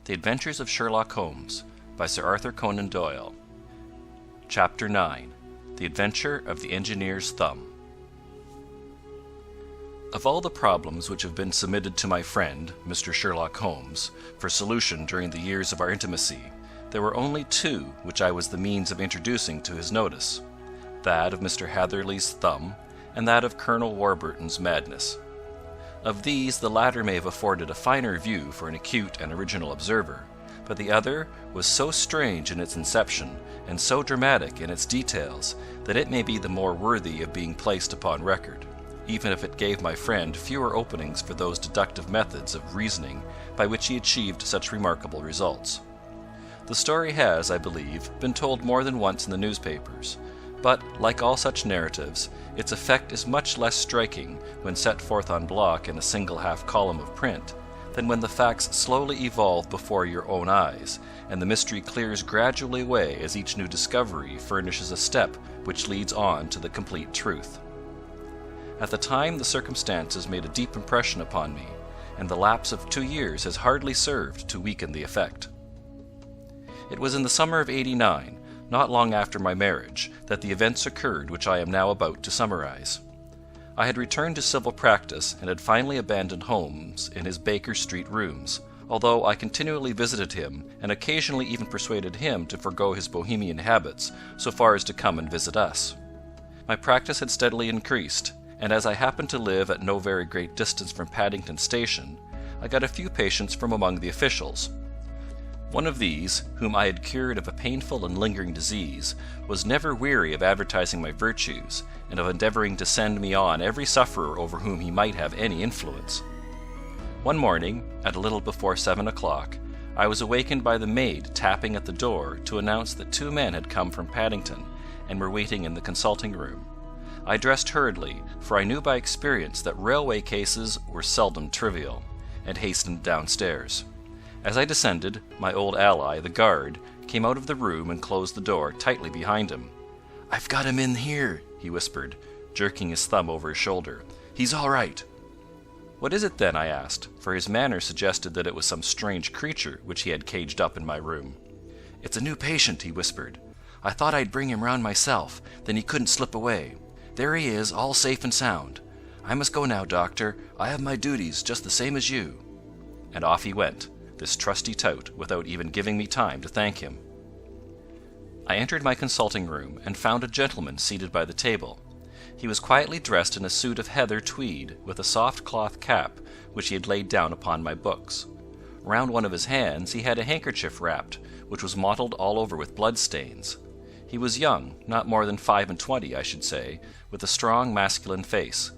The Adventures of Sherlock Holmes by Sir Arthur Conan Doyle. Chapter 9. The Adventure of the Engineer's Thumb. Of all the problems which have been submitted to my friend, Mr. Sherlock Holmes, for solution during the years of our intimacy, there were only two which I was the means of introducing to his notice: that of Mr. Hatherley's thumb, and that of Colonel Warburton's madness. Of these the latter may have afforded a finer view for an acute and original observer, but the other was so strange in its inception, and so dramatic in its details, that it may be the more worthy of being placed upon record, even if it gave my friend fewer openings for those deductive methods of reasoning by which he achieved such remarkable results. The story has, I believe, been told more than once in the newspapers, but, like all such narratives, its effect is much less striking when set forth on block in a single half-column of print, than when the facts slowly evolve before your own eyes, and the mystery clears gradually away as each new discovery furnishes a step which leads on to the complete truth. At the time the circumstances made a deep impression upon me, and the lapse of 2 years has hardly served to weaken the effect. It was in the summer of '89, not long after my marriage, that the events occurred which I am now about to summarize. I had returned to civil practice, and had finally abandoned Holmes in his Baker Street rooms, although I continually visited him, and occasionally even persuaded him to forego his bohemian habits so far as to come and visit us. My practice had steadily increased, and as I happened to live at no very great distance from Paddington Station, I got a few patients from among the officials. One of these, whom I had cured of a painful and lingering disease, was never weary of advertising my virtues, and of endeavouring to send me on every sufferer over whom he might have any influence. One morning, at a little before 7 o'clock, I was awakened by the maid tapping at the door to announce that 2 men had come from Paddington, and were waiting in the consulting room. I dressed hurriedly, for I knew by experience that railway cases were seldom trivial, and hastened downstairs. As I descended, my old ally, the guard, came out of the room and closed the door tightly behind him. "I've got him in here," he whispered, jerking his thumb over his shoulder. "He's all right." "What is it, then?" I asked, for his manner suggested that it was some strange creature which he had caged up in my room. "It's a new patient," he whispered. "I thought I'd bring him round myself, then he couldn't slip away. There he is, all safe and sound. I must go now, doctor. I have my duties, just the same as you." And off he went, this trusty tout, without even giving me time to thank him. I entered my consulting room, and found a gentleman seated by the table. He was quietly dressed in a suit of heather tweed, with a soft cloth cap, which he had laid down upon my books. Round one of his hands he had a handkerchief wrapped, which was mottled all over with blood-stains. He was young, not more than 25, I should say, with a strong masculine face,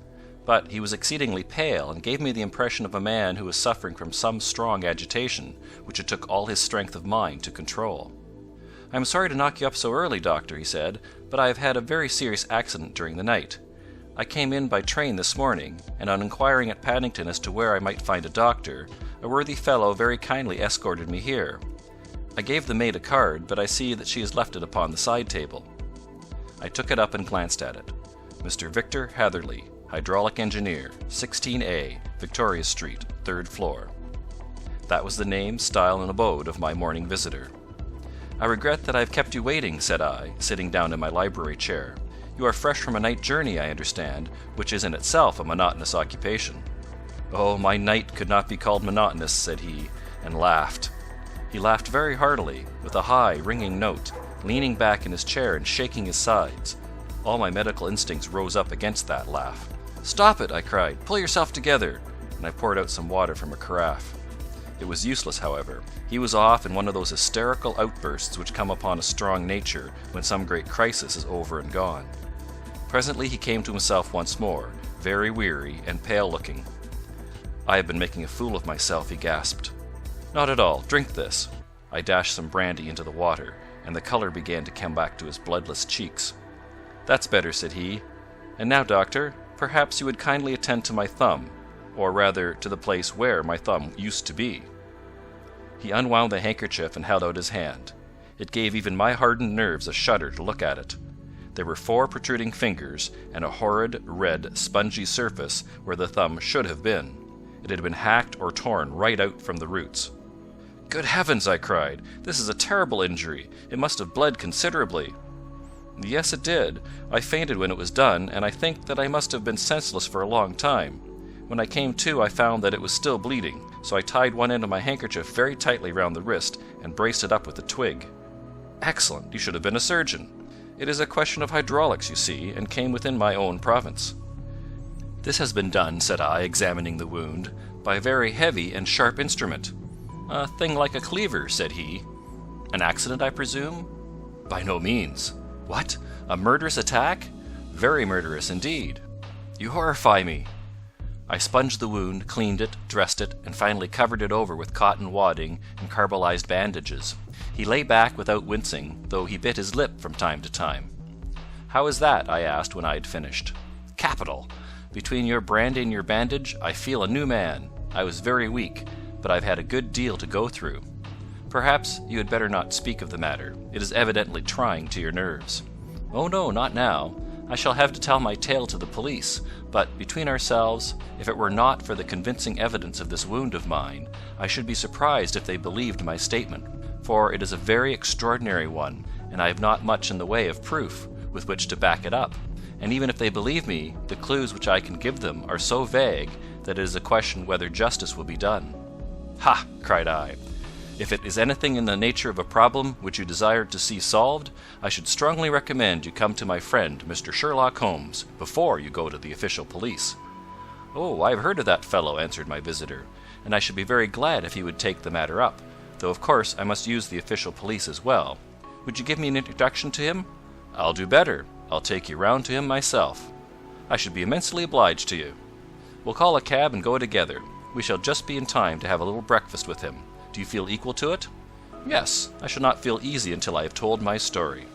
but he was exceedingly pale, and gave me the impression of a man who was suffering from some strong agitation, which it took all his strength of mind to control. "I am sorry to knock you up so early, doctor," he said, "but I have had a very serious accident during the night. I came in by train this morning, and on inquiring at Paddington as to where I might find a doctor, a worthy fellow very kindly escorted me here. I gave the maid a card, but I see that she has left it upon the side table." I took it up and glanced at it. "Mr. Victor Hatherley, Hydraulic Engineer, 16A, Victoria Street, 3rd floor." That was the name, style, and abode of my morning visitor. "I regret that I have kept you waiting," said I, sitting down in my library chair. "You are fresh from a night journey, I understand, which is in itself a monotonous occupation." "Oh, my night could not be called monotonous," said he, and laughed. He laughed very heartily, with a high, ringing note, leaning back in his chair and shaking his sides. All my medical instincts rose up against that laugh. "Stop it!" I cried. "Pull yourself together!" and I poured out some water from a carafe. It was useless, however. He was off in one of those hysterical outbursts which come upon a strong nature when some great crisis is over and gone. Presently he came to himself once more, very weary and pale-looking. "I have been making a fool of myself," he gasped. "Not at all. Drink this." I dashed some brandy into the water, and the colour began to come back to his bloodless cheeks. "That's better," said he. "And now, doctor, perhaps you would kindly attend to my thumb, or rather to the place where my thumb used to be." He unwound the handkerchief and held out his hand. It gave even my hardened nerves a shudder to look at it. There were 4 protruding fingers, and a horrid, red, spongy surface where the thumb should have been. It had been hacked or torn right out from the roots. "Good heavens!" I cried. "This is a terrible injury. It must have bled considerably." "Yes, it did. I fainted when it was done, and I think that I must have been senseless for a long time. When I came to, I found that it was still bleeding, so I tied one end of my handkerchief very tightly round the wrist and braced it up with a twig." "Excellent! You should have been a surgeon. It is a question of hydraulics, you see, and came within my own province." "This has been done," said I, examining the wound, "by a very heavy and sharp instrument." "A thing like a cleaver," said he. "An accident, I presume?" "By no means." "What? A murderous attack?" "Very murderous indeed." "You horrify me." I sponged the wound, cleaned it, dressed it, and finally covered it over with cotton wadding and carbolized bandages. He lay back without wincing, though he bit his lip from time to time. "How is that?" I asked when I had finished. "Capital! Between your brandy and your bandage, I feel a new man. I was very weak, but I've had a good deal to go through. Perhaps you had better not speak of the matter. It is evidently trying to your nerves." "Oh no, not now. I shall have to tell my tale to the police, but, between ourselves, if it were not for the convincing evidence of this wound of mine, I should be surprised if they believed my statement, for it is a very extraordinary one, and I have not much in the way of proof with which to back it up, and even if they believe me, the clues which I can give them are so vague that it is a question whether justice will be done." "Ha!" cried I. "If it is anything in the nature of a problem which you desire to see solved, I should strongly recommend you come to my friend Mr. Sherlock Holmes before you go to the official police." "Oh, I have heard of that fellow," answered my visitor, "and I should be very glad if he would take the matter up, though of course I must use the official police as well. Would you give me an introduction to him?" "I'll do better. I'll take you round to him myself." "I should be immensely obliged to you." "We'll call a cab and go together. We shall just be in time to have a little breakfast with him. Do you feel equal to it?" "Yes, I shall not feel easy until I have told my story."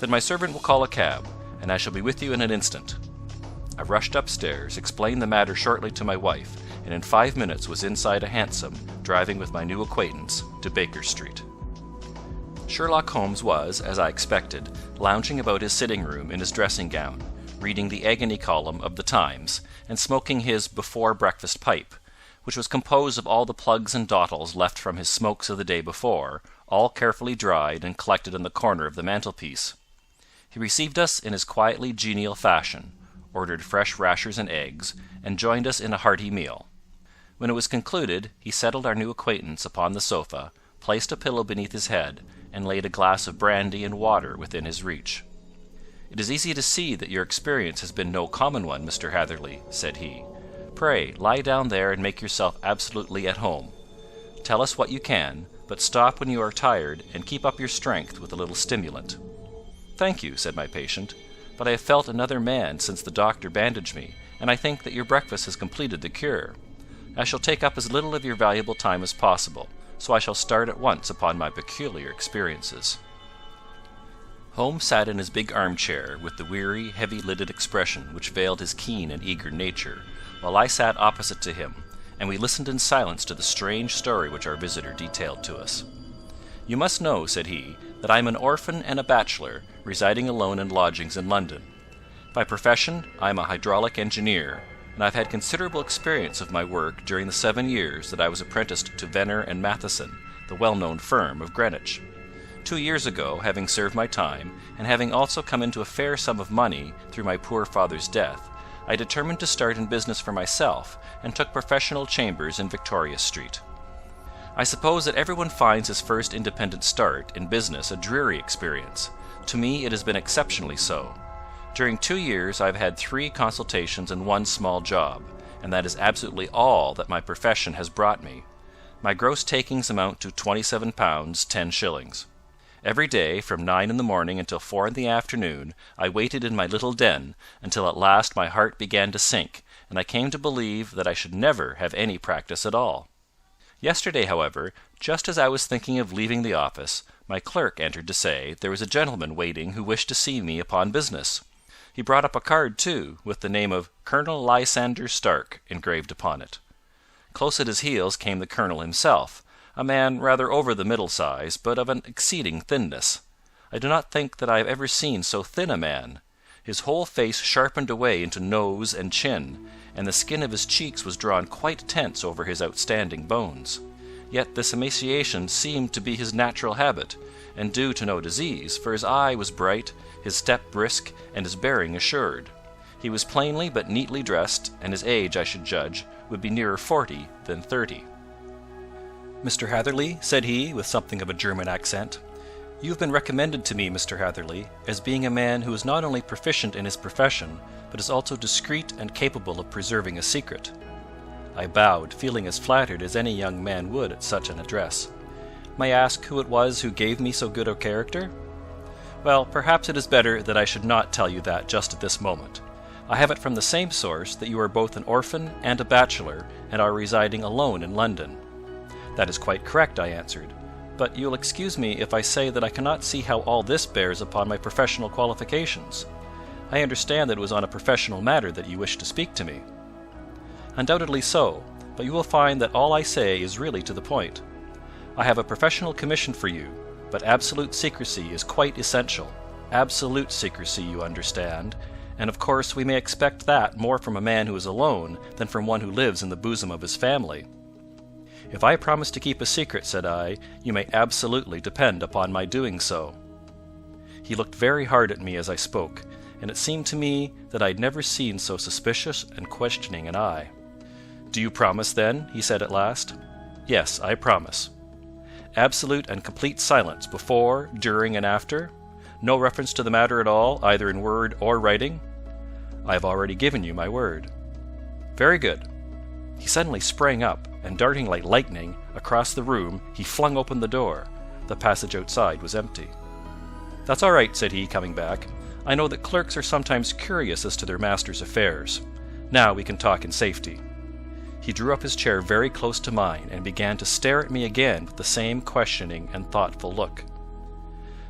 "Then my servant will call a cab, and I shall be with you in an instant." I rushed upstairs, explained the matter shortly to my wife, and in 5 minutes was inside a hansom, driving with my new acquaintance to Baker Street. Sherlock Holmes was, as I expected, lounging about his sitting-room in his dressing-gown, reading the agony column of the Times, and smoking his before-breakfast pipe, which was composed of all the plugs and dottles left from his smokes of the day before, all carefully dried and collected in the corner of the mantelpiece. He received us in his quietly genial fashion, ordered fresh rashers and eggs, and joined us in a hearty meal. When it was concluded, he settled our new acquaintance upon the sofa, placed a pillow beneath his head, and laid a glass of brandy and water within his reach. "It is easy to see that your experience has been no common one, Mr. Hatherley," said he. "Pray lie down there and make yourself absolutely at home. Tell us what you can, but stop when you are tired, and keep up your strength with a little stimulant." "Thank you," said my patient, "but I have felt another man since the doctor bandaged me, and I think that your breakfast has completed the cure. I shall take up as little of your valuable time as possible, so I shall start at once upon my peculiar experiences." Holmes sat in his big armchair with the weary, heavy-lidded expression which veiled his keen and eager nature, while I sat opposite to him, and we listened in silence to the strange story which our visitor detailed to us. "You must know," said he, "that I am an orphan and a bachelor, residing alone in lodgings in London. By profession I am a hydraulic engineer, and I've had considerable experience of my work during the 7 years that I was apprenticed to Venner and Matheson, the well-known firm of Greenwich. 2 years ago, having served my time, and having also come into a fair sum of money through my poor father's death, I determined to start in business for myself, and took professional chambers in Victoria Street. I suppose that everyone finds his first independent start in business a dreary experience. To me it has been exceptionally so. During 2 years I have had 3 consultations and 1 small job, and that is absolutely all that my profession has brought me. My gross takings amount to £27 10s. Every day, from 9 in the morning until 4 in the afternoon, I waited in my little den, until at last my heart began to sink, and I came to believe that I should never have any practice at all. Yesterday, however, just as I was thinking of leaving the office, my clerk entered to say there was a gentleman waiting who wished to see me upon business. He brought up a card, too, with the name of Colonel Lysander Stark engraved upon it. Close at his heels came the colonel himself, a man rather over the middle size, but of an exceeding thinness. I do not think that I have ever seen so thin a man. His whole face sharpened away into nose and chin, and the skin of his cheeks was drawn quite tense over his outstanding bones. Yet this emaciation seemed to be his natural habit, and due to no disease, for his eye was bright, his step brisk, and his bearing assured. He was plainly but neatly dressed, and his age, I should judge, would be nearer 40 than 30. "Mr. Hatherley," said he, with something of a German accent, "you have been recommended to me, Mr. Hatherley, as being a man who is not only proficient in his profession, but is also discreet and capable of preserving a secret." I bowed, feeling as flattered as any young man would at such an address. "May I ask who it was who gave me so good a character?" "Well, perhaps it is better that I should not tell you that just at this moment. I have it from the same source that you are both an orphan and a bachelor, and are residing alone in London." "That is quite correct," I answered. "But you will excuse me if I say that I cannot see how all this bears upon my professional qualifications. I understand that it was on a professional matter that you wished to speak to me." "Undoubtedly so, but you will find that all I say is really to the point. I have a professional commission for you, but absolute secrecy is quite essential. Absolute secrecy, you understand, and of course we may expect that more from a man who is alone than from one who lives in the bosom of his family." "If I promise to keep a secret," said I, "you may absolutely depend upon my doing so." He looked very hard at me as I spoke, and it seemed to me that I had never seen so suspicious and questioning an eye. "Do you promise, then?" he said at last. "Yes, I promise." "Absolute and complete silence before, during, and after? No reference to the matter at all, either in word or writing?" "I have already given you my word." "Very good." He suddenly sprang up, and darting like lightning across the room, he flung open the door. The passage outside was empty. "That's all right," said he, coming back. "I know that clerks are sometimes curious as to their master's affairs. Now we can talk in safety." He drew up his chair very close to mine, and began to stare at me again with the same questioning and thoughtful look.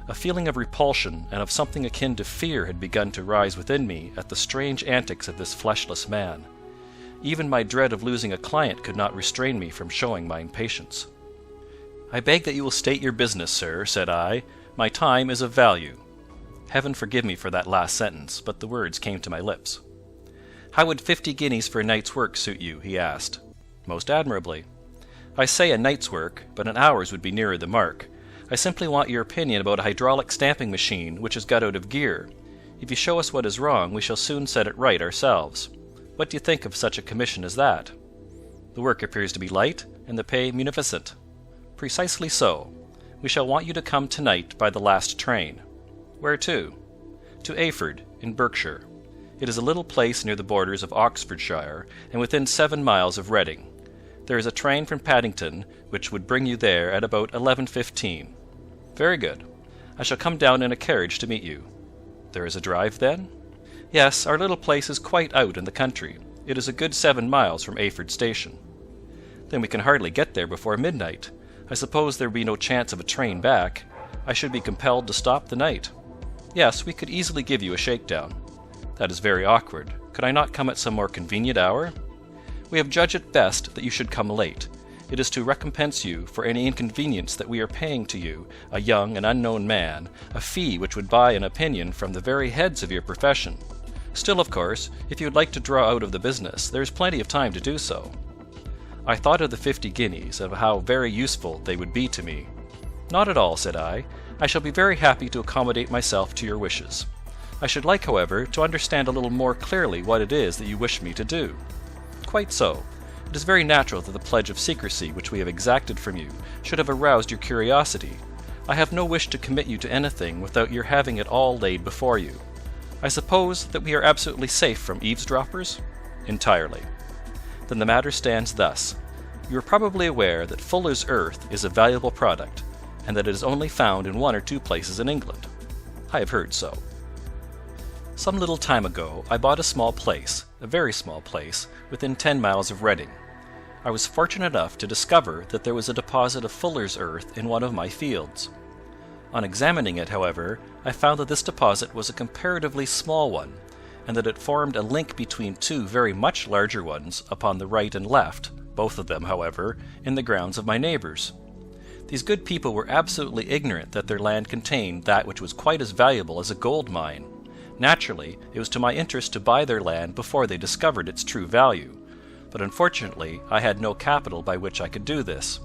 A feeling of repulsion and of something akin to fear had begun to rise within me at the strange antics of this fleshless man. Even my dread of losing a client could not restrain me from showing my impatience. "I beg that you will state your business, sir," said I. "My time is of value." Heaven forgive me for that last sentence, but the words came to my lips. "How would 50 guineas for a night's work suit you?" he asked. "Most admirably." "I say a night's work, but an hour's would be nearer the mark. I simply want your opinion about a hydraulic stamping machine which has got out of gear. If you show us what is wrong, we shall soon set it right ourselves. What do you think of such a commission as that?" "The work appears to be light, and the pay munificent." "Precisely so. We shall want you to come tonight by the last train." "Where to?" "To Ayford, in Berkshire. It is a little place near the borders of Oxfordshire, and within 7 miles of Reading. There is a train from Paddington which would bring you there at about 11:15. "Very good. I shall come down in a carriage to meet you." "There is a drive, then?" "Yes, our little place is quite out in the country. It is a good 7 miles from Ayford station." "Then we can hardly get there before midnight. I suppose there will be no chance of a train back. I should be compelled to stop the night." "Yes, we could easily give you a shakedown." "That is very awkward. Could I not come at some more convenient hour?" "We have judged it best that you should come late. It is to recompense you for any inconvenience that we are paying to you, a young and unknown man, a fee which would buy an opinion from the very heads of your profession. Still, of course, if you would like to draw out of the business, there is plenty of time to do so." I thought of the 50 guineas, and of how very useful they would be to me. "Not at all," said I. "I shall be very happy to accommodate myself to your wishes. I should like, however, to understand a little more clearly what it is that you wish me to do." "Quite so. It is very natural that the pledge of secrecy which we have exacted from you should have aroused your curiosity. I have no wish to commit you to anything without your having it all laid before you. I suppose that we are absolutely safe from eavesdroppers?" "Entirely." "Then the matter stands thus. You are probably aware that fuller's earth is a valuable product, and that it is only found in 1 or 2 places in England." "I have heard so." "Some little time ago I bought a small place, a very small place, within 10 miles of Reading. I was fortunate enough to discover that there was a deposit of fuller's earth in one of my fields. On examining it, however, I found that this deposit was a comparatively small one, and that it formed a link between 2 very much larger ones upon the right and left, both of them, however, in the grounds of my neighbours. These good people were absolutely ignorant that their land contained that which was quite as valuable as a gold mine. Naturally, it was to my interest to buy their land before they discovered its true value, but unfortunately I had no capital by which I could do this.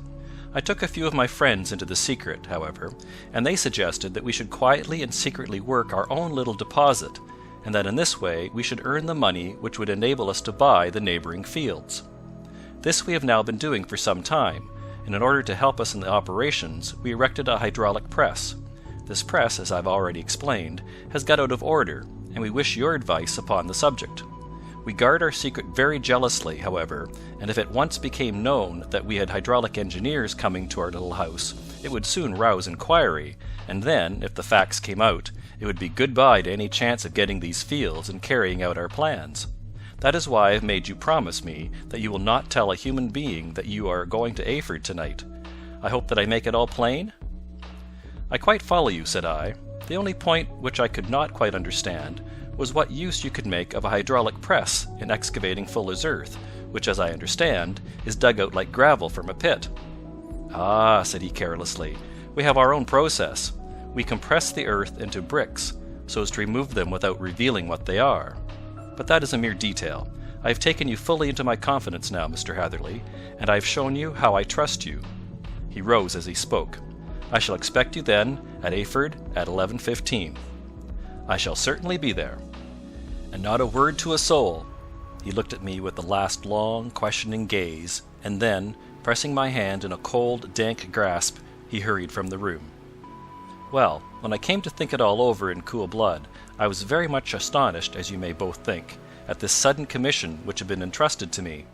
I took a few of my friends into the secret, however, and they suggested that we should quietly and secretly work our own little deposit, and that in this way we should earn the money which would enable us to buy the neighbouring fields. This we have now been doing for some time, and in order to help us in the operations, we erected a hydraulic press. This press, as I've already explained, has got out of order, and we wish your advice upon the subject. We guard our secret very jealously, however, and if it once became known that we had hydraulic engineers coming to our little house, it would soon rouse inquiry, and then, if the facts came out, it would be good-bye to any chance of getting these fields and carrying out our plans. That is why I have made you promise me that you will not tell a human being that you are going to Eyford tonight. I hope that I make it all plain?" "I quite follow you," said I. "The only point which I could not quite understand was what use you could make of a hydraulic press in excavating Fuller's earth, which, as I understand, is dug out like gravel from a pit." "Ah," said he carelessly, "we have our own process. We compress the earth into bricks, so as to remove them without revealing what they are. But that is a mere detail. I have taken you fully into my confidence now, Mr. Hatherley, and I have shown you how I trust you." He rose as he spoke. "I shall expect you, then, at Eyford at 11:15. "I shall certainly be there." "And not a word to a soul." He looked at me with the last long, questioning gaze, and then, pressing my hand in a cold, dank grasp, he hurried from the room. Well, when I came to think it all over in cool blood, I was very much astonished, as you may both think, at this sudden commission which had been entrusted to me.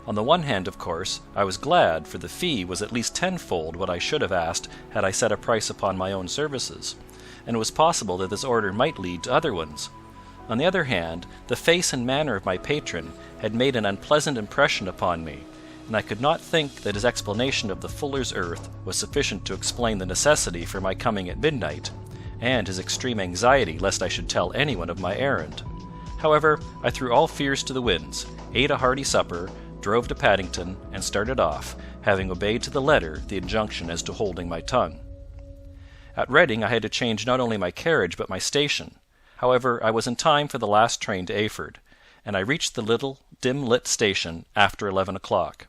On the one hand, of course, I was glad, for the fee was at least tenfold what I should have asked had I set a price upon my own services, and it was possible that this order might lead to other ones. On the other hand, the face and manner of my patron had made an unpleasant impression upon me, and I could not think that his explanation of the Fuller's earth was sufficient to explain the necessity for my coming at midnight, and his extreme anxiety lest I should tell anyone of my errand. However, I threw all fears to the winds, ate a hearty supper, drove to Paddington, and started off, having obeyed to the letter the injunction as to holding my tongue. At Reading I had to change not only my carriage but my station. However, I was in time for the last train to Eyford, and I reached the little, dim-lit station after 11 o'clock.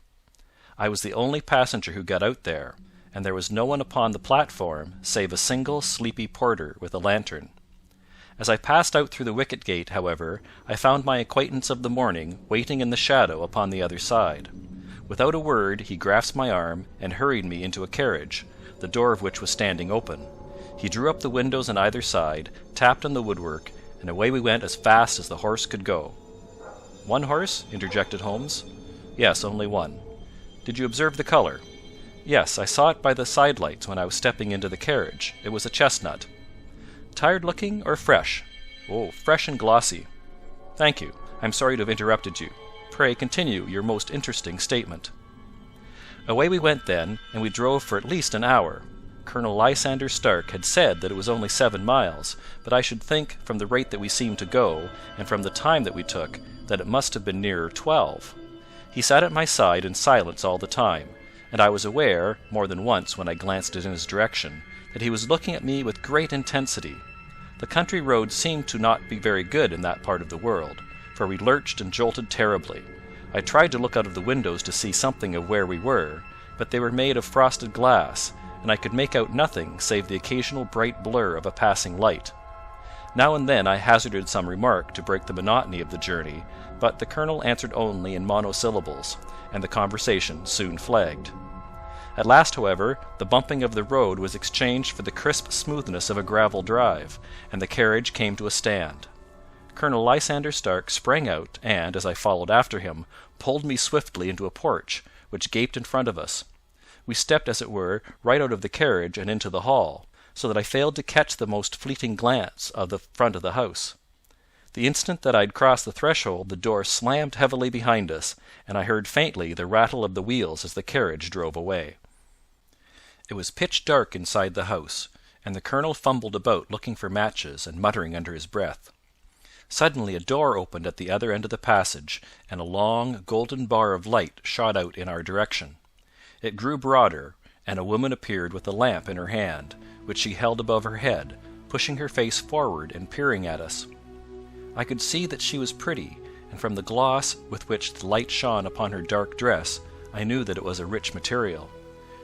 I was the only passenger who got out there, and there was no one upon the platform save a single sleepy porter with a lantern. As I passed out through the wicket gate, however, I found my acquaintance of the morning waiting in the shadow upon the other side. Without a word he grasped my arm and hurried me into a carriage, the door of which was standing open. He drew up the windows on either side, tapped on the woodwork, and away we went as fast as the horse could go. "One horse?" interjected Holmes. "Yes, only one." "Did you observe the colour?" "Yes, I saw it by the side lights when I was stepping into the carriage. It was a chestnut." "Tired looking or fresh?" "Oh, fresh and glossy." "Thank you. I am sorry to have interrupted you. Pray continue your most interesting statement." Away we went then, and we drove for at least an hour. Colonel Lysander Stark had said that it was only 7 miles, but I should think, from the rate that we seemed to go, and from the time that we took, that it must have been nearer 12. He sat at my side in silence all the time, and I was aware, more than once when I glanced in his direction, that he was looking at me with great intensity. The country roads seemed to not be very good in that part of the world, for we lurched and jolted terribly. I tried to look out of the windows to see something of where we were, but they were made of frosted glass, and I could make out nothing save the occasional bright blur of a passing light. Now and then I hazarded some remark to break the monotony of the journey, but the colonel answered only in monosyllables, and the conversation soon flagged. At last, however, the bumping of the road was exchanged for the crisp smoothness of a gravel drive, and the carriage came to a stand. Colonel Lysander Stark sprang out, and, as I followed after him, pulled me swiftly into a porch, which gaped in front of us. We stepped, as it were, right out of the carriage and into the hall, so that I failed to catch the most fleeting glance of the front of the house. The instant that I had crossed the threshold the door slammed heavily behind us, and I heard faintly the rattle of the wheels as the carriage drove away. It was pitch dark inside the house, and the colonel fumbled about looking for matches and muttering under his breath. Suddenly a door opened at the other end of the passage, and a long, golden bar of light shot out in our direction. It grew broader, and a woman appeared with a lamp in her hand, which she held above her head, pushing her face forward and peering at us. I could see that she was pretty, and from the gloss with which the light shone upon her dark dress, I knew that it was a rich material.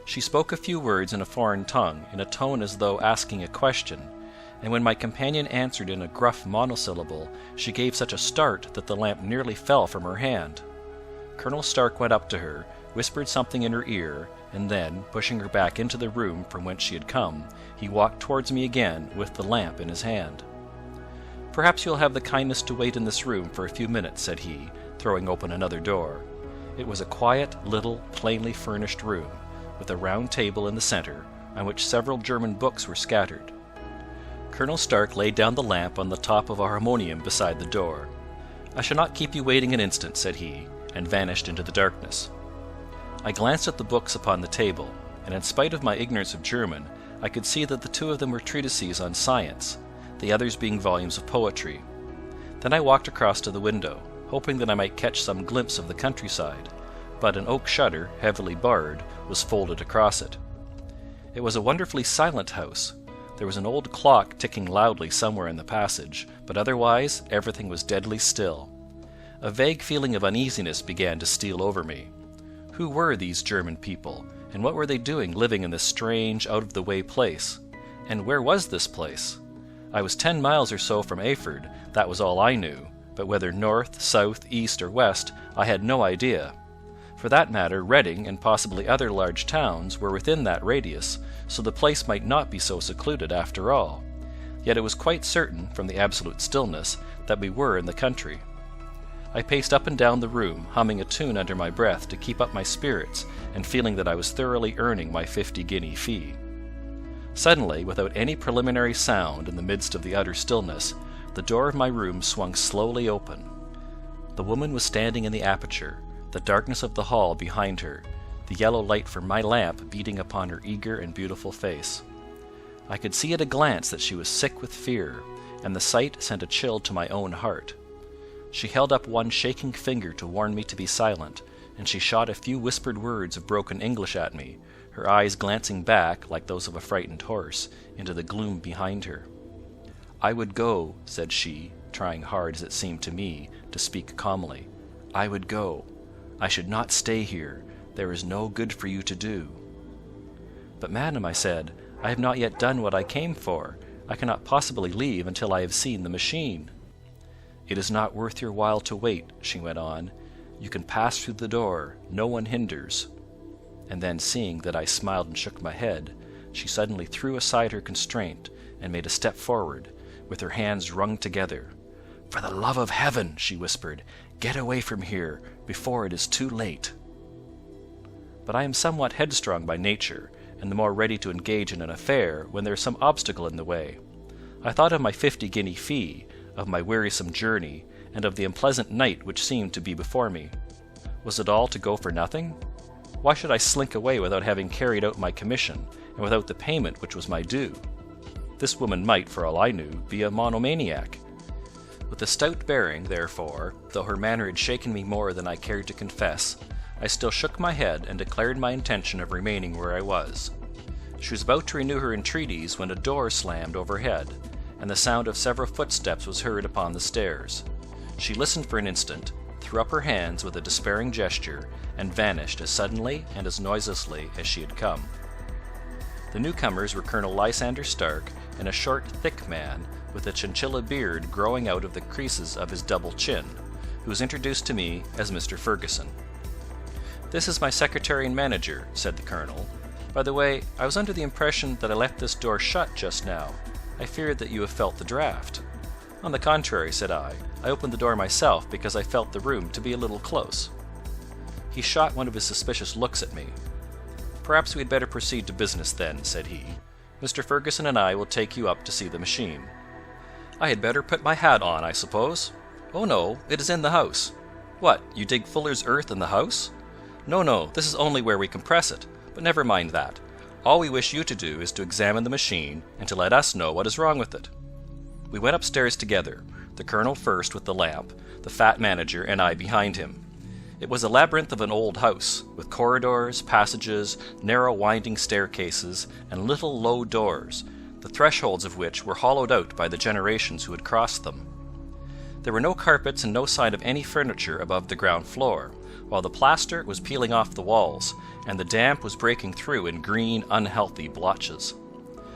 She spoke a few words in a foreign tongue, in a tone as though asking a question, and when my companion answered in a gruff monosyllable, she gave such a start that the lamp nearly fell from her hand. Colonel Stark went up to her, whispered something in her ear, and then, pushing her back into the room from whence she had come, he walked towards me again with the lamp in his hand. "Perhaps you'll have the kindness to wait in this room for a few minutes," said he, throwing open another door. It was a quiet, little, plainly furnished room, with a round table in the centre, on which several German books were scattered. Colonel Stark laid down the lamp on the top of a harmonium beside the door. "I shall not keep you waiting an instant," said he, and vanished into the darkness. I glanced at the books upon the table, and in spite of my ignorance of German, I could see that the two of them were treatises on science, the others being volumes of poetry. Then I walked across to the window, hoping that I might catch some glimpse of the countryside, but an oak shutter, heavily barred, was folded across it. It was a wonderfully silent house. There was an old clock ticking loudly somewhere in the passage, but otherwise everything was deadly still. A vague feeling of uneasiness began to steal over me. Who were these German people, and what were they doing living in this strange, out-of-the-way place? And where was this place? I was 10 miles or so from Eyford, that was all I knew, but whether north, south, east, or west, I had no idea. For that matter, Reading and possibly other large towns were within that radius, so the place might not be so secluded after all. Yet it was quite certain, from the absolute stillness, that we were in the country. I paced up and down the room, humming a tune under my breath to keep up my spirits, and feeling that I was thoroughly earning my 50-guinea fee. Suddenly, without any preliminary sound in the midst of the utter stillness, the door of my room swung slowly open. The woman was standing in the aperture, the darkness of the hall behind her, the yellow light from my lamp beating upon her eager and beautiful face. I could see at a glance that she was sick with fear, and the sight sent a chill to my own heart. She held up one shaking finger to warn me to be silent, and she shot a few whispered words of broken English at me, her eyes glancing back, like those of a frightened horse, into the gloom behind her. "I would go," said she, trying hard, as it seemed to me, to speak calmly. "I would go. I should not stay here. There is no good for you to do." "But, madam," I said, "I have not yet done what I came for. I cannot possibly leave until I have seen the machine." "It is not worth your while to wait," she went on. "You can pass through the door. No one hinders." And then, seeing that I smiled and shook my head, she suddenly threw aside her constraint and made a step forward, with her hands wrung together. "For the love of heaven," she whispered, "get away from here before it is too late." But I am somewhat headstrong by nature, and the more ready to engage in an affair when there is some obstacle in the way. I thought of my 50-guinea fee, of my wearisome journey, and of the unpleasant night which seemed to be before me. Was it all to go for nothing? Why should I slink away without having carried out my commission, and without the payment which was my due? This woman might, for all I knew, be a monomaniac. With a stout bearing, therefore, though her manner had shaken me more than I cared to confess, I still shook my head and declared my intention of remaining where I was. She was about to renew her entreaties when a door slammed overhead, and the sound of several footsteps was heard upon the stairs. She listened for an instant, threw up her hands with a despairing gesture, and vanished as suddenly and as noiselessly as she had come. The newcomers were Colonel Lysander Stark and a short, thick man with a chinchilla beard growing out of the creases of his double chin, who was introduced to me as Mr. Fergusson. "This is my secretary and manager," said the colonel. "By the way, I was under the impression that I left this door shut just now. I feared that you have felt the draught." "On the contrary," said I opened the door myself because I felt the room to be a little close." He shot one of his suspicious looks at me. "Perhaps we had better proceed to business then," said he. "Mr. Fergusson and I will take you up to see the machine." "I had better put my hat on, I suppose?" "Oh no, it is in the house." "What, you dig fuller's earth in the house?" No, this is only where we compress it, but never mind that. All we wish you to do is to examine the machine, and to let us know what is wrong with it." We went upstairs together, the colonel first with the lamp, the fat manager and I behind him. It was a labyrinth of an old house, with corridors, passages, narrow winding staircases, and little low doors, the thresholds of which were hollowed out by the generations who had crossed them. There were no carpets and no sign of any furniture above the ground floor, while the plaster was peeling off the walls, and the damp was breaking through in green, unhealthy blotches.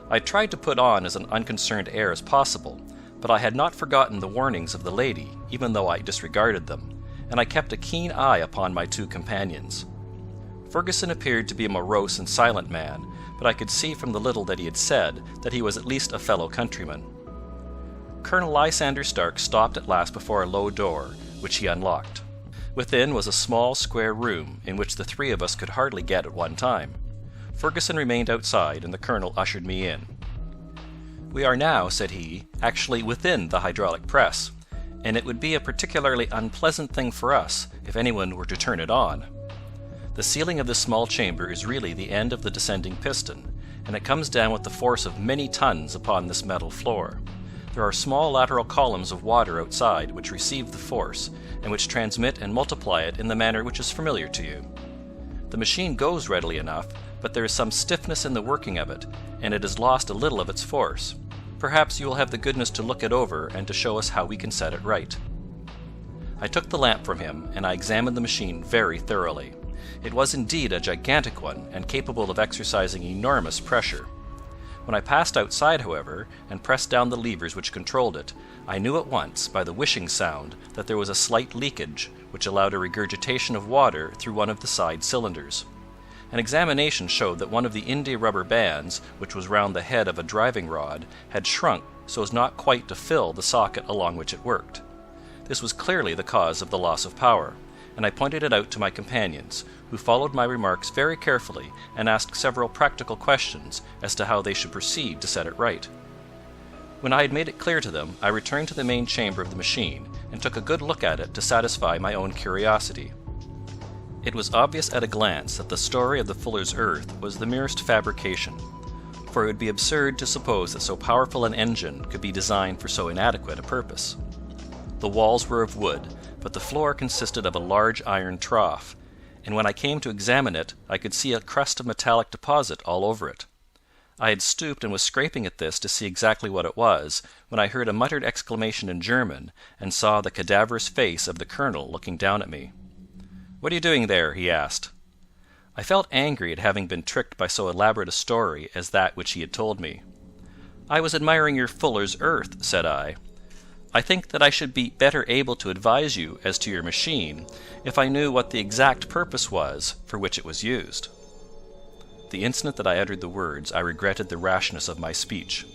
I tried to put on as an unconcerned air as possible, but I had not forgotten the warnings of the lady, even though I disregarded them, and I kept a keen eye upon my two companions. Fergusson appeared to be a morose and silent man, but I could see from the little that he had said that he was at least a fellow countryman. Colonel Lysander Stark stopped at last before a low door, which he unlocked. Within was a small square room, in which the three of us could hardly get at one time. Fergusson remained outside, and the colonel ushered me in. "We are now," said he, "actually within the hydraulic press, and it would be a particularly unpleasant thing for us if anyone were to turn it on. The ceiling of this small chamber is really the end of the descending piston, and it comes down with the force of many tons upon this metal floor. There are small lateral columns of water outside which receive the force, and which transmit and multiply it in the manner which is familiar to you. The machine goes readily enough, but there is some stiffness in the working of it, and it has lost a little of its force. Perhaps you will have the goodness to look it over and to show us how we can set it right." I took the lamp from him, and I examined the machine very thoroughly. It was indeed a gigantic one, and capable of exercising enormous pressure. When I passed outside, however, and pressed down the levers which controlled it, I knew at once, by the whishing sound, that there was a slight leakage, which allowed a regurgitation of water through one of the side cylinders. An examination showed that one of the india rubber bands, which was round the head of a driving rod, had shrunk so as not quite to fill the socket along which it worked. This was clearly the cause of the loss of power, and I pointed it out to my companions, who followed my remarks very carefully and asked several practical questions as to how they should proceed to set it right. When I had made it clear to them, I returned to the main chamber of the machine and took a good look at it to satisfy my own curiosity. It was obvious at a glance that the story of the fuller's earth was the merest fabrication, for it would be absurd to suppose that so powerful an engine could be designed for so inadequate a purpose. The walls were of wood, but the floor consisted of a large iron trough, and when I came to examine it I could see a crust of metallic deposit all over it. I had stooped and was scraping at this to see exactly what it was, when I heard a muttered exclamation in German, and saw the cadaverous face of the colonel looking down at me. "What are you doing there?" he asked. I felt angry at having been tricked by so elaborate a story as that which he had told me. "I was admiring your fuller's earth," said I. "I think that I should be better able to advise you as to your machine if I knew what the exact purpose was for which it was used." The instant that I uttered the words I regretted the rashness of my speech.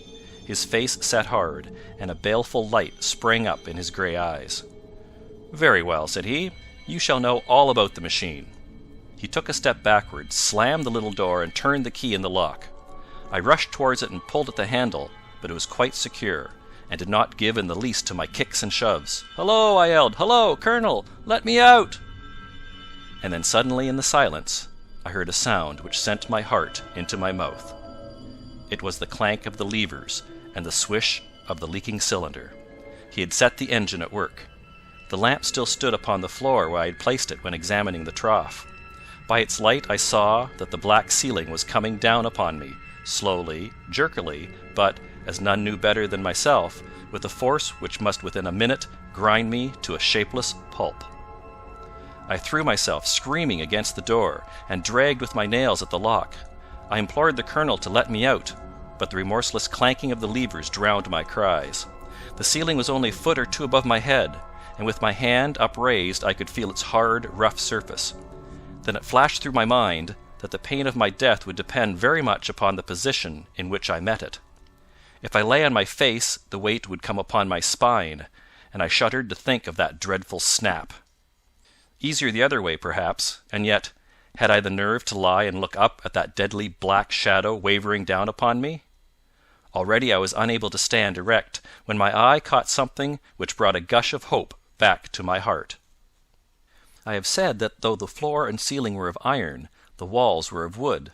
His face set hard, and a baleful light sprang up in his grey eyes. "Very well," said he. "You shall know all about the machine." He took a step backward, slammed the little door, and turned the key in the lock. I rushed towards it and pulled at the handle, but it was quite secure, and did not give in the least to my kicks and shoves. "Hullo!" I yelled. "Hullo, Colonel! Let me out!" And then suddenly in the silence I heard a sound which sent my heart into my mouth. It was the clank of the levers and the swish of the leaking cylinder. He had set the engine at work. The lamp still stood upon the floor where I had placed it when examining the trough. By its light I saw that the black ceiling was coming down upon me, slowly, jerkily, but, as none knew better than myself, with a force which must within a minute grind me to a shapeless pulp. I threw myself screaming against the door, and dragged with my nails at the lock. I implored the colonel to let me out, but the remorseless clanking of the levers drowned my cries. The ceiling was only a foot or two above my head, and with my hand upraised I could feel its hard, rough surface. Then it flashed through my mind that the pain of my death would depend very much upon the position in which I met it. If I lay on my face, the weight would come upon my spine, and I shuddered to think of that dreadful snap. Easier the other way, perhaps, and yet, had I the nerve to lie and look up at that deadly black shadow wavering down upon me? Already I was unable to stand erect, when my eye caught something which brought a gush of hope back to my heart. I have said that though the floor and ceiling were of iron, the walls were of wood.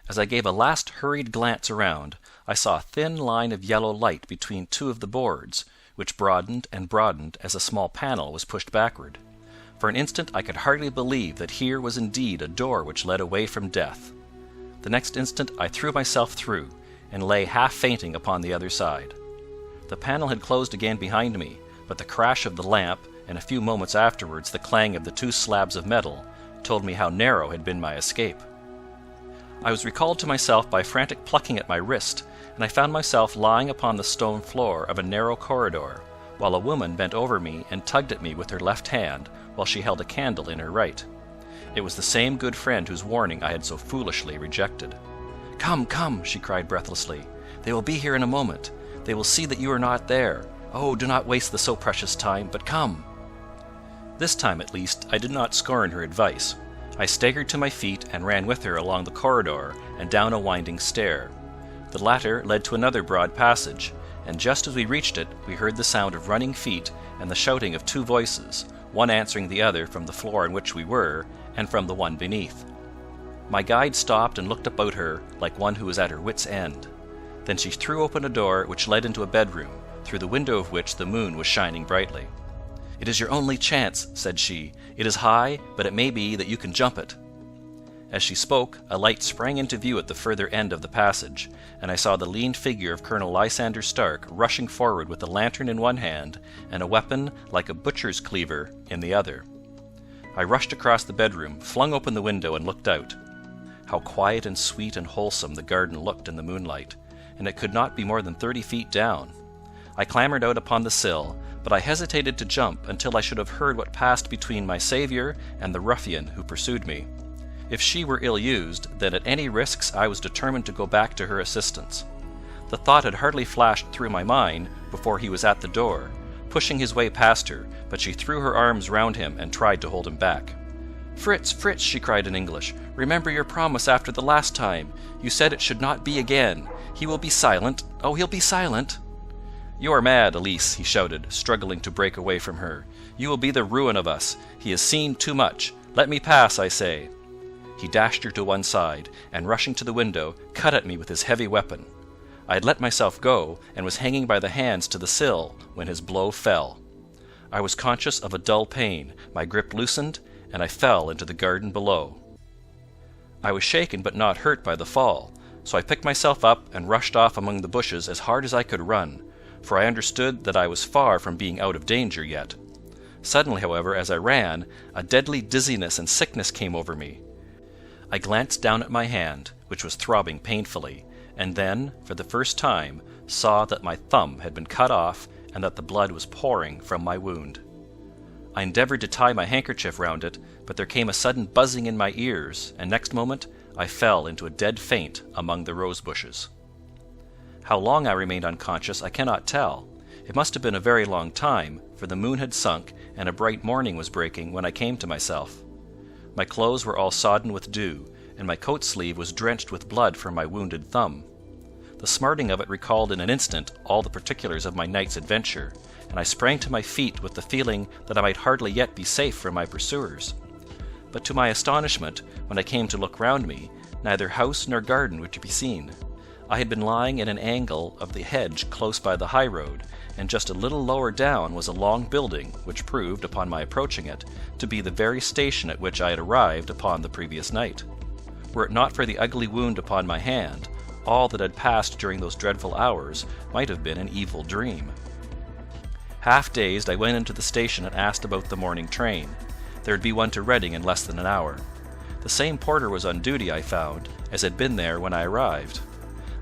As I gave a last hurried glance around, I saw a thin line of yellow light between two of the boards, which broadened and broadened as a small panel was pushed backward. For an instant I could hardly believe that here was indeed a door which led away from death. The next instant I threw myself through, and lay half fainting upon the other side. The panel had closed again behind me, but the crash of the lamp and a few moments afterwards the clang of the 2 slabs of metal told me how narrow had been my escape. I was recalled to myself by frantic plucking at my wrist, and I found myself lying upon the stone floor of a narrow corridor, while a woman bent over me and tugged at me with her left hand while she held a candle in her right. It was the same good friend whose warning I had so foolishly rejected. "Come, come!" she cried breathlessly. "They will be here in a moment. They will see that you are not there. Oh, do not waste the so precious time, but come!" This time, at least, I did not scorn her advice. I staggered to my feet and ran with her along the corridor and down a winding stair. The latter led to another broad passage, and just as we reached it we heard the sound of running feet and the shouting of 2 voices, one answering the other from the floor on which we were and from the one beneath. My guide stopped and looked about her like one who was at her wit's end. Then she threw open a door which led into a bedroom, through the window of which the moon was shining brightly. "It is your only chance," said she. "It is high, but it may be that you can jump it." As she spoke, a light sprang into view at the further end of the passage, and I saw the lean figure of Colonel Lysander Stark rushing forward with a lantern in one hand and a weapon like a butcher's cleaver in the other. I rushed across the bedroom, flung open the window, and looked out. How quiet and sweet and wholesome the garden looked in the moonlight, and it could not be more than 30 feet down. I clambered out upon the sill, but I hesitated to jump until I should have heard what passed between my saviour and the ruffian who pursued me. If she were ill-used, then at any risks I was determined to go back to her assistance. The thought had hardly flashed through my mind before he was at the door, pushing his way past her, but she threw her arms round him and tried to hold him back. "Fritz, Fritz," she cried in English, "remember your promise after the last time. You said it should not be again. He will be silent. Oh, he'll be silent." "You are mad, Elise," he shouted, struggling to break away from her. "You will be the ruin of us. He has seen too much. Let me pass, I say." He dashed her to one side, and rushing to the window, cut at me with his heavy weapon. I had let myself go, and was hanging by the hands to the sill, when his blow fell. I was conscious of a dull pain, my grip loosened, and I fell into the garden below. I was shaken but not hurt by the fall, so I picked myself up and rushed off among the bushes as hard as I could run, for I understood that I was far from being out of danger yet. Suddenly, however, as I ran, a deadly dizziness and sickness came over me. I glanced down at my hand, which was throbbing painfully, and then, for the first time, saw that my thumb had been cut off and that the blood was pouring from my wound. I endeavoured to tie my handkerchief round it, but there came a sudden buzzing in my ears, and next moment I fell into a dead faint among the rose bushes. How long I remained unconscious I cannot tell. It must have been a very long time, for the moon had sunk and a bright morning was breaking when I came to myself. My clothes were all sodden with dew, and my coat sleeve was drenched with blood from my wounded thumb. The smarting of it recalled in an instant all the particulars of my night's adventure, and I sprang to my feet with the feeling that I might hardly yet be safe from my pursuers. But to my astonishment, when I came to look round me, neither house nor garden were to be seen. I had been lying in an angle of the hedge close by the high road, and just a little lower down was a long building which proved, upon my approaching it, to be the very station at which I had arrived upon the previous night. Were it not for the ugly wound upon my hand, all that had passed during those dreadful hours might have been an evil dream. Half dazed, I went into the station and asked about the morning train. There would be one to Reading in less than an hour. The same porter was on duty, I found, as had been there when I arrived.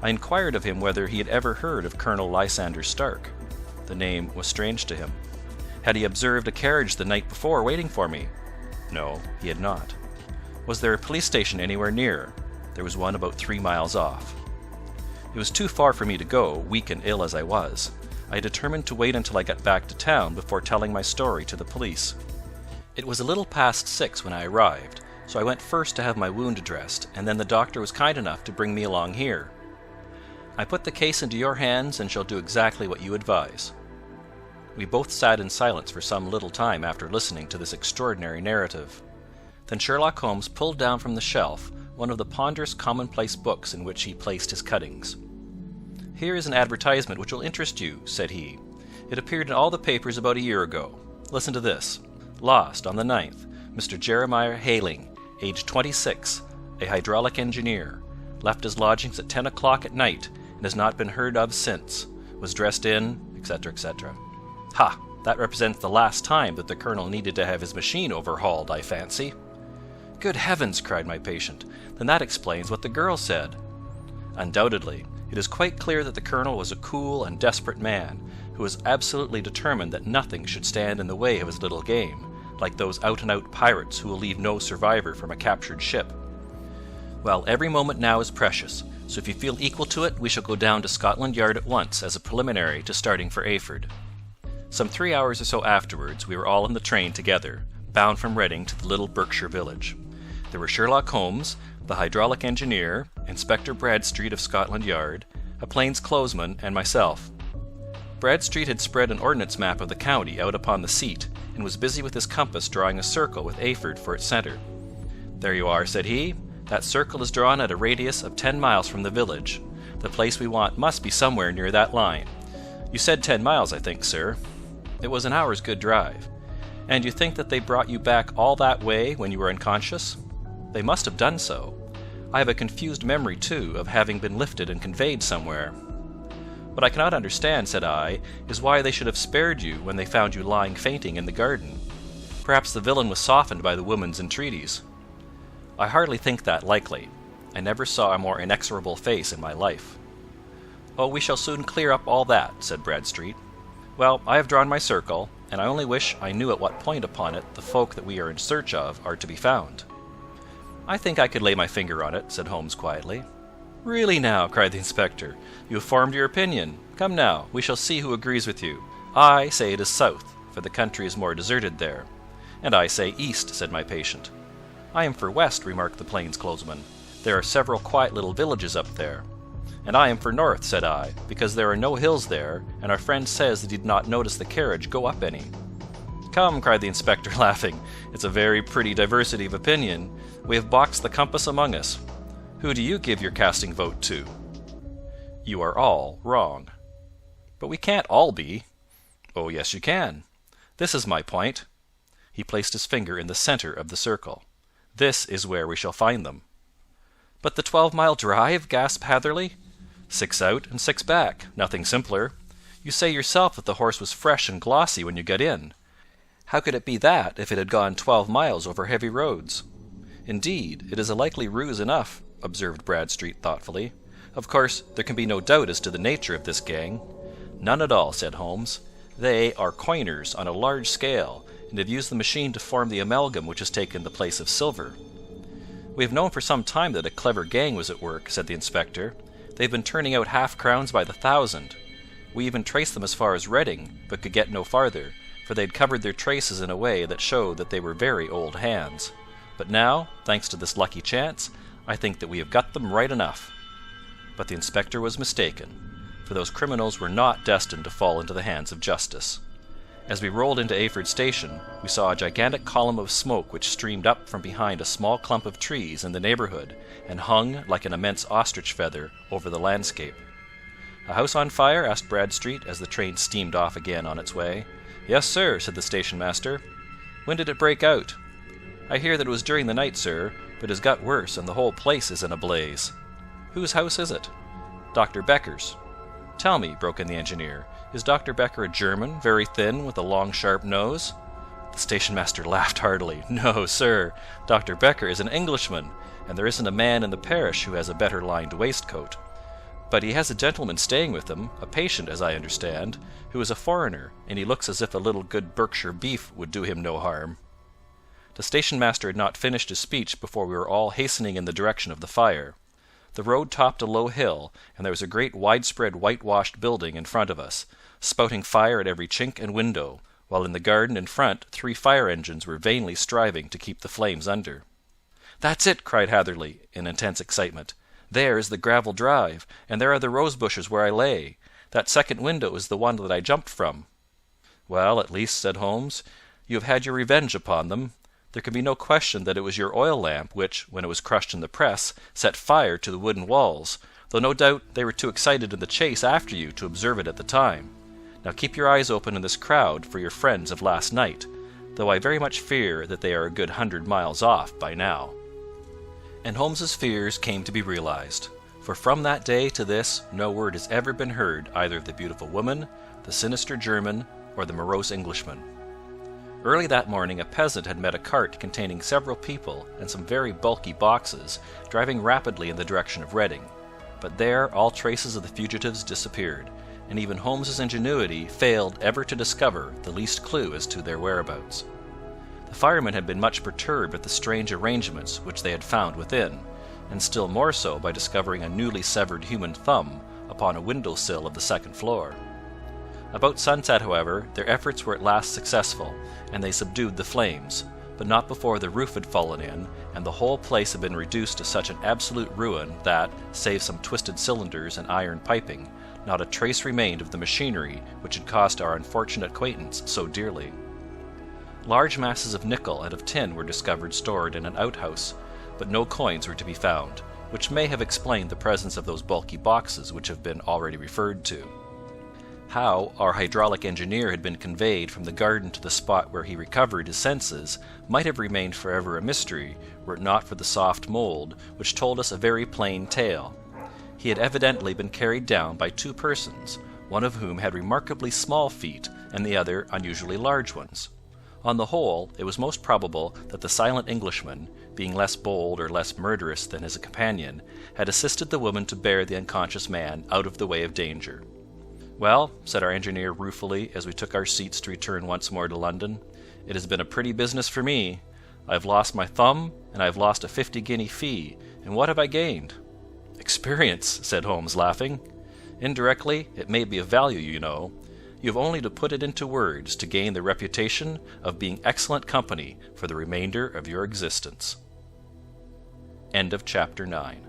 I inquired of him whether he had ever heard of Colonel Lysander Stark. The name was strange to him. Had he observed a carriage the night before waiting for me? No, he had not. Was there a police station anywhere near? There was one about 3 miles off. It was too far for me to go, weak and ill as I was. I determined to wait until I got back to town before telling my story to the police. It was a little past 6 when I arrived, so I went first to have my wound dressed, and then the doctor was kind enough to bring me along here. I put the case into your hands and shall do exactly what you advise." We both sat in silence for some little time after listening to this extraordinary narrative. Then Sherlock Holmes pulled down from the shelf one of the ponderous commonplace books in which he placed his cuttings. "Here is an advertisement which will interest you," said he. "It appeared in all the papers about a year ago. Listen to this. Lost on the 9th. Mr. Jeremiah Hayling, aged 26, a hydraulic engineer. Left his lodgings at 10 o'clock at night, and has not been heard of since. Was dressed in, etc., etc. Ha! That represents the last time that the colonel needed to have his machine overhauled, I fancy." "Good heavens!" cried my patient. "Then that explains what the girl said." "Undoubtedly. It is quite clear that the colonel was a cool and desperate man, who was absolutely determined that nothing should stand in the way of his little game, like those out-and-out pirates who will leave no survivor from a captured ship. Well, every moment now is precious, so if you feel equal to it, we shall go down to Scotland Yard at once as a preliminary to starting for Eyford." Some 3 hours or so afterwards we were all in the train together, bound from Reading to the little Berkshire village. There were Sherlock Holmes, the hydraulic engineer, Inspector Bradstreet of Scotland Yard, a plainclothesman, and myself. Bradstreet had spread an ordnance map of the county out upon the seat, and was busy with his compass drawing a circle with Eyford for its centre. "There you are," said he. "That circle is drawn at a radius of 10 miles from the village. The place we want must be somewhere near that line. You said 10 miles, I think, sir." "It was an hour's good drive." "And you think that they brought you back all that way when you were unconscious?" "They must have done so. I have a confused memory, too, of having been lifted and conveyed somewhere." "What I cannot understand," said I, "is why they should have spared you when they found you lying fainting in the garden. Perhaps the villain was softened by the woman's entreaties." "I hardly think that likely. I never saw a more inexorable face in my life." "Oh, we shall soon clear up all that," said Bradstreet. "Well, I have drawn my circle, and I only wish I knew at what point upon it the folk that we are in search of are to be found." "I think I could lay my finger on it," said Holmes quietly. "Really now," cried the inspector, "you have formed your opinion. Come now, we shall see who agrees with you. I say it is south, for the country is more deserted there." "And I say east," said my patient. "I am for west," remarked the plainclothesman. "There are several quiet little villages up there." "And I am for north," said I, "because there are no hills there, and our friend says that he did not notice the carriage go up any." "Come," cried the inspector, laughing, "it's a very pretty diversity of opinion. We have boxed the compass among us. Who do you give your casting vote to?" "You are all wrong." "But we can't all be." "Oh, yes, you can. This is my point." He placed his finger in the centre of the circle. "This is where we shall find them." "But the 12-mile drive?" gasped Hatherley. 6 out and 6 back. Nothing simpler. You say yourself that the horse was fresh and glossy when you got in. How could it be that if it had gone 12 miles over heavy roads?" "Indeed, it is a likely ruse enough," observed Bradstreet thoughtfully. "Of course, there can be no doubt as to the nature of this gang." "None at all," said Holmes. "They are coiners on a large scale, and have used the machine to form the amalgam which has taken the place of silver." "We have known for some time that a clever gang was at work," said the inspector. "They have been turning out half-crowns by the thousand. We even traced them as far as Reading, but could get no farther, for they had covered their traces in a way that showed that they were very old hands. But now, thanks to this lucky chance, I think that we have got them right enough." But the inspector was mistaken, for those criminals were not destined to fall into the hands of justice. As we rolled into Eyford station, we saw a gigantic column of smoke which streamed up from behind a small clump of trees in the neighbourhood, and hung, like an immense ostrich feather, over the landscape. "A house on fire?" asked Bradstreet, as the train steamed off again on its way. "Yes, sir," said the station master. "When did it break out?" "I hear that it was during the night, sir, but it has got worse, and the whole place is in a blaze." "Whose house is it?" "Dr. Becker's." "Tell me," broke in the engineer, "is Dr. Becker a German, very thin, with a long sharp nose?" The station master laughed heartily. "No, sir, Dr. Becker is an Englishman, and there isn't a man in the parish who has a better lined waistcoat. But he has a gentleman staying with him, a patient, as I understand, who is a foreigner, and he looks as if a little good Berkshire beef would do him no harm." The station master had not finished his speech before we were all hastening in the direction of the fire. The road topped a low hill, and there was a great widespread whitewashed building in front of us, spouting fire at every chink and window, while in the garden in front 3 fire engines were vainly striving to keep the flames under. "That's it!" cried Hatherley, in intense excitement. "There is the gravel drive, and there are the rose bushes where I lay. That second window is the one that I jumped from." "Well, at least," said Holmes, "you have had your revenge upon them. There can be no question that it was your oil lamp which, when it was crushed in the press, set fire to the wooden walls, though no doubt they were too excited in the chase after you to observe it at the time. Now keep your eyes open in this crowd for your friends of last night, though I very much fear that they are a good 100 miles off by now." And Holmes's fears came to be realized, for from that day to this no word has ever been heard either of the beautiful woman, the sinister German, or the morose Englishman. Early that morning a peasant had met a cart containing several people and some very bulky boxes driving rapidly in the direction of Reading, but there all traces of the fugitives disappeared, and even Holmes's ingenuity failed ever to discover the least clue as to their whereabouts. The firemen had been much perturbed at the strange arrangements which they had found within, and still more so by discovering a newly severed human thumb upon a window sill of the second floor. About sunset, however, their efforts were at last successful, and they subdued the flames, but not before the roof had fallen in, and the whole place had been reduced to such an absolute ruin that, save some twisted cylinders and iron piping, not a trace remained of the machinery which had cost our unfortunate acquaintance so dearly. Large masses of nickel and of tin were discovered stored in an outhouse, but no coins were to be found, which may have explained the presence of those bulky boxes which have been already referred to. How our hydraulic engineer had been conveyed from the garden to the spot where he recovered his senses might have remained forever a mystery were it not for the soft mould, which told us a very plain tale. He had evidently been carried down by two persons, one of whom had remarkably small feet and the other unusually large ones. On the whole, it was most probable that the silent Englishman, being less bold or less murderous than his companion, had assisted the woman to bear the unconscious man out of the way of danger. "Well," said our engineer ruefully as we took our seats to return once more to London, "it has been a pretty business for me. I have lost my thumb, and I have lost a 50-guinea fee, and what have I gained?" "Experience," said Holmes, laughing. "Indirectly, it may be of value, you know. You have only to put it into words to gain the reputation of being excellent company for the remainder of your existence." End of chapter 9.